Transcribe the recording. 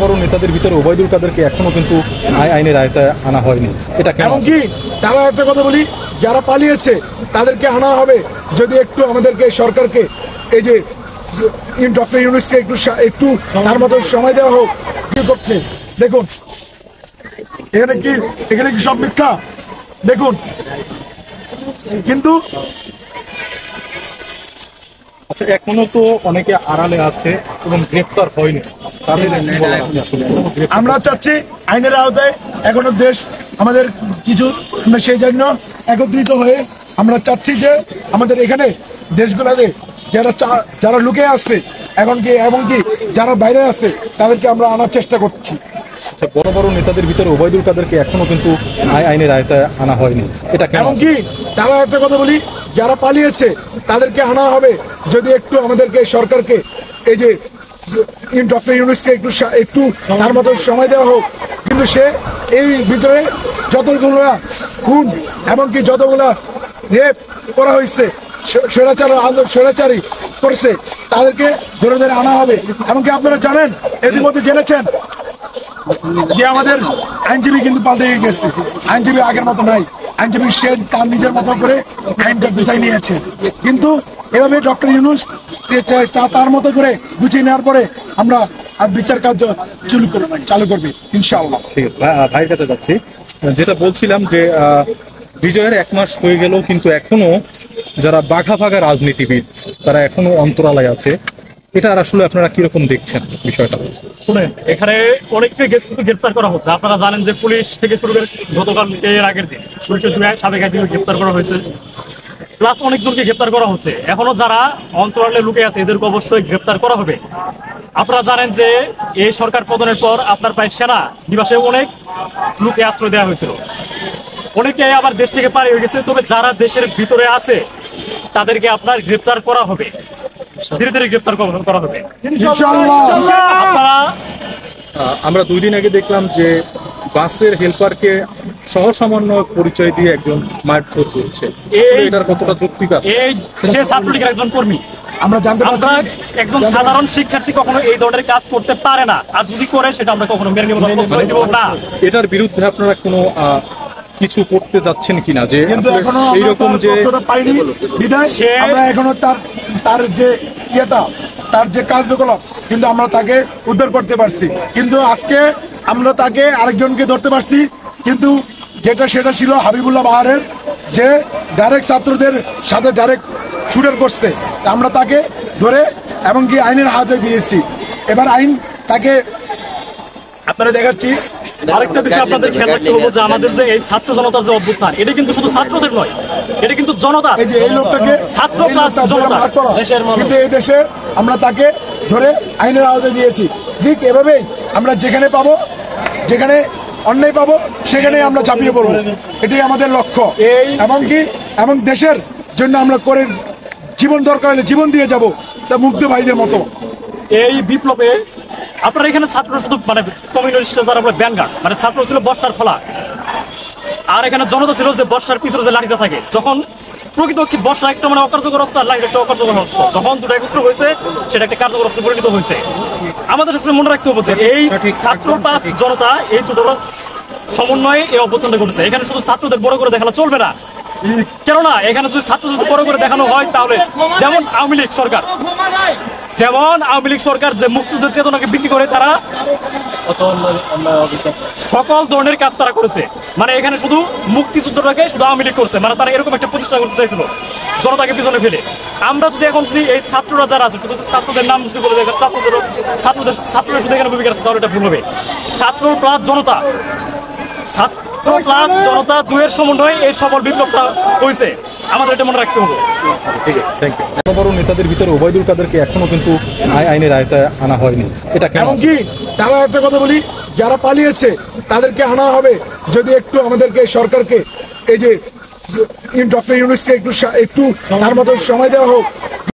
বড় নেতাদের ভিতরে ওবায়দুল কাদেরকে এখনো কিন্তু আইনের আয়তায় আনা হয়নি। এটা এমনকি তারা একটা কথা বলি, যারা পালিয়েছে তাদেরকে আনা হবে যদি একটু আমাদেরকে সরকারকে এই যে ডক্টর ইউনূসকে একটু তার মতো সময় দেওয়া হোক। কি করছে দেখুন, এখানে কি সব মিথ্যা দেখুন। কিন্তু আচ্ছা, এখনো তো অনেকে আড়ালে আছে এবং গ্রেফতার হয়নি, তাদের আমরা চাচ্ছি আইনের আওতায় এখনো দেশ আমাদের কিছু, আমরা সেই জন্য একত্রিত হয়ে আমরা চাচ্ছি যে আমাদের এখানে দেশগুলোতে যারা লুকিয়ে আসছে এমনকি যারা বাইরে আছে তাদেরকে আমরা আনার চেষ্টা করছি। আচ্ছা, বড় বড় নেতাদের ভিতরে ওবায়দুল কাদেরকে এখনো কিন্তু আইনের আয়তায় আনা হয়নি। এটা এমনকি তারা একটা কথা বলি, যারা পালিয়েছে তাদেরকে আনা হবে যদি একটু আমাদেরকে সরকারকে এই যে ডক্টর ইউনূসকে একটু তার মতো সময় দেওয়া হোক। কিন্তু সে এই ভিতরে যতগুলা খুন এমনকি যতগুলা রেপ করা হয়েছে, স্বৈরাচারী করছে, তাদেরকে ধরে ধরে আনা হবে। এমনকি আপনারা জানেন, ইতিমধ্যে জেনেছেন যে আমাদের আইনজীবী কিন্তু পাল্টে গেছে, আইনজীবী আগের মতো নাই। আইনজীবী সে তার নিজের মতো করে আইনটা গুছাই নিয়েছে। কিন্তু এভাবে ডক্টর ইউনূস তার মতো করে গুছিয়ে নেওয়ার পরে আমরা আর বিচার কার্য চালু করবে ইনশাআল্লাহ। ঠিক আছে, ভাইয়ের কাছে যাচ্ছি। যেটা বলছিলাম যে বিজয়ের 1 মাস হয়ে গেল, কিন্তু এখনো যারা বাঘা বাঘা রাজনীতিবিদ তারা এখনো অন্তরালায় আছে। এটা আসলে আপনারা কিরকম দেখছেন বিষয়টা? শুনেন, এখানে অনেককে গ্রেপ্তার করা হচ্ছে। আপনারা জানেন যে পুলিশ থেকে শুরু করে গতকাল এর আগের দিন পুলিশের 2 সাবেক আইজিকে গ্রেপ্তার করা হয়েছে, প্লাস অনেকজনকে গ্রেপ্তার করা হচ্ছে। এখনো যারা অন্তরালে লুকে আছে এদেরকে অবশ্যই গ্রেপ্তার করা হবে। আপনারা জানেন যে এই সরকার পতনের পর আপনার প্রায় সেনা নিবাসে অনেক লোককে আশ্রয় দেওয়া হয়েছিল, অনেকে আবার দেশ থেকে পার হয়ে গেছে। তবে যারা দেশের ভিতরে আছে তাদেরকে আপনার গ্রেপ্তার করা হবে, ধীরে ধীরে গ্রেপ্তার করা হবে আপনারা। আমরা 2 দিন আগে দেখলাম যে বাসের হেল্পারকে সহ সমন্বয়ক পরিচয় দিয়ে একজন মারধর করছে। এটার কতটা যৌক্তিক আছে? সে ছাত্রলীগের একজন কর্মী। আমরা জানতে পারছি একজন সাধারণ শিক্ষার্থী কখনো এই ধরনের কাজ করতে পারে না, আর যদি করে সেটা আমরা কখনো মেনে নেব না। এটার বিরুদ্ধে আপনারা কোনো কিছু করতে যাচ্ছেন কিনা? যে এখনো এইরকম যে পাইনি বিদায় আমরা এখনো তার যে তার যে কার্যকলাপ কিন্তু আমরা তাকে উদ্ধার করতে পারছি। কিন্তু আজকে আমরা তাকে আরেকজনকে ধরতে পারছি, কিন্তু সেটা ছিল হাবিবুল্লাহ বাহারের, যে ডাইরেক্ট ছাত্রদের সাথে ডাইরেক্ট শুটার করছে। আমরা তাকে ধরে এমনকি আইনের হাতে দিয়েছি। এবার আইন তাকে আপনারা দেখাচ্ছি। আরেকটা বিষয় আপনাদের খেয়াল রাখতে হবে যে আমাদের যে এই ছাত্র জনতার যে অভ্যুত্থান, এটা কিন্তু শুধু ছাত্রদের নয়, এটা কিন্তু জনতা। এই যে এই লোকটাকে ছাত্র প্লাস জনতা, কিন্তু এই দেশে আমরা তাকে ধরে আইনের আওতায় দিয়েছি। ঠিক এভাবেই আমরা যেখানে অন্যায় পাবো সেখানে আমরা ঝাঁপিয়ে পড়বো। এটাই আমাদের লক্ষ্য। এমন দেশের জন্য আমরা করে জীবন দরকার হলে জীবন দিয়ে যাব, তা মুগ্ধ ভাইদের মতো। এই বিপ্লবে আপনারা এখানে ছাত্র শুধু মানে কমিউনিস্ট যারা ব্যানগার্ড, মানে ছাত্র ছিল বর্ষার ফলা, আর এখানে জনতা ছিল যে বর্ষার পিছনে যে লাঠিটা থাকে। যখন প্রকৃত বর্ষা একটা মানে অকার্যকর অস্ত্র, আর লাঠিটা একটা অকার্যকর অস্ত্র, যখন দুটো একত্র হয়েছে সেটা একটা কার্যকর অস্ত্রে পরিণত হয়েছে। আমাদের সবসময় মনে রাখতে হবে যে এই ছাত্র প্লাস জনতা এই দুটোর সমন্বয়ে এই অভ্যুত্থানটা ঘটেছে। এখানে শুধু ছাত্রদের বড় করে দেখানো চলবে না, কেননা এখানে যদি ছাত্র যদি বড় করে দেখানো হয় তাহলে যেমন আওয়ামী লীগ সরকার যে মুক্তিযুদ্ধের চেতনাকে বিক্রি করে তারা সকল ধরনের কাজ তারা করেছে। মানে এখানে শুধু মুক্তিযুদ্ধটাকে শুধু আওয়ামী লীগ করছে, মানে তারা এরকম একটা প্রতিষ্ঠা করতে চাইছিল জনতাকে পিছনে ফেলে। আমরা যদি এখন যদি এই ছাত্ররা যারা আছে শুধু ছাত্রদের নাম যদি বলে দেখে ছাত্রদের শুধু এখানে ভূমিকা আছে, তাহলে এটা ভুল হবে। ছাত্র প্লাস জনতা 2-এর সমন্বয়ে এই সফল বিপ্লবটা হয়েছে, আমাদের এটা মনে রাখতে হবে। ঠিক আছে, থ্যাংক ইউ। বড় বড় নেতাদের ভিতরে ওবায়দুল কাদেরকে এখনো কিন্তু আইনের আয়তায় আনা হয়নি। এটা এমনকি তারা একটা কথা বলি, যারা পালিয়েছে তাদেরকে আনা হবে যদি একটু আমাদেরকে সরকারকে এই যে ডক্টর ইউনূসকে একটু তার মতো সময় দেওয়া হোক।